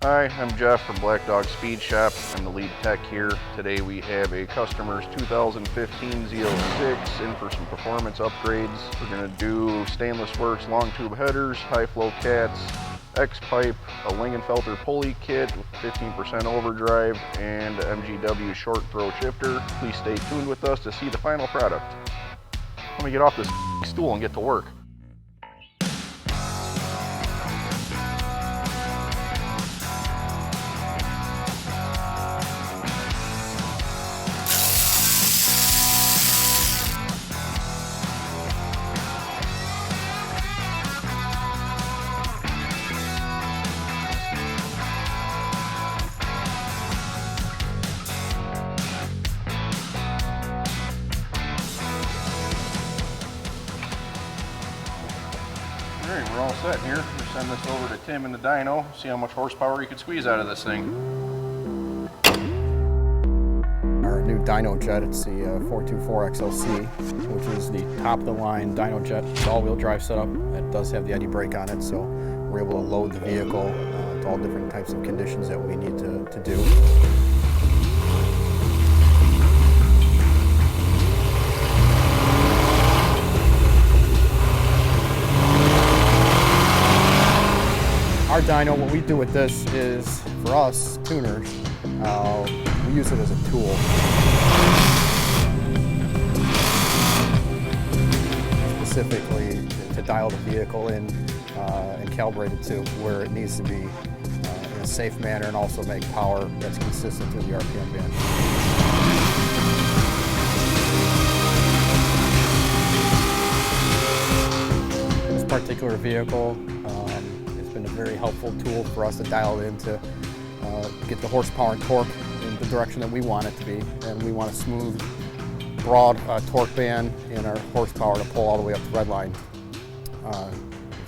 Hi, I'm Jeff from Blackdog Speed Shop. I'm the lead tech here. Today we have a customer's 2015 Z06 in for some performance upgrades. We're going to do Stainless Works long tube headers, high flow cats, X-pipe, a Lingenfelter pulley kit with 15% overdrive, and MGW short throw shifter. Please stay tuned with us to see the final product. Let me get off this stool and get to work. Alright, we're all set here. We'll send this over to Tim in the dyno, see how much horsepower you could squeeze out of this thing. Our new Dyno Jet, it's the 424 XLC, which is the top of the line Dyno Jet all-wheel drive setup. It does have the eddy brake on it, so we're able to load the vehicle to all different types of conditions that we need to do. Our dyno, what we do with this is, for us tuners, we use it as a tool. Specifically to dial the vehicle in and calibrate it to where it needs to be in a safe manner, and also make power that's consistent to the RPM band. This particular vehicle, been a very helpful tool for us to dial in to get the horsepower and torque in the direction that we want it to be. And we want a smooth, broad torque band in our horsepower to pull all the way up the red line.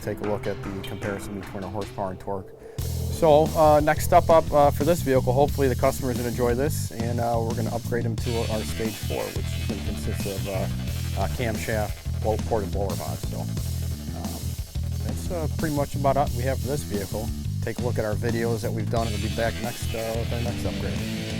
Take a look at the comparison between our horsepower and torque. So next step up for this vehicle, hopefully the customer is going to enjoy this, and we're going to upgrade them to our stage 4, which is going to consist of camshaft, ported blower mods. So that's pretty much about what we have for this vehicle. Take a look at our videos that we've done, and we'll be back next with our next upgrade.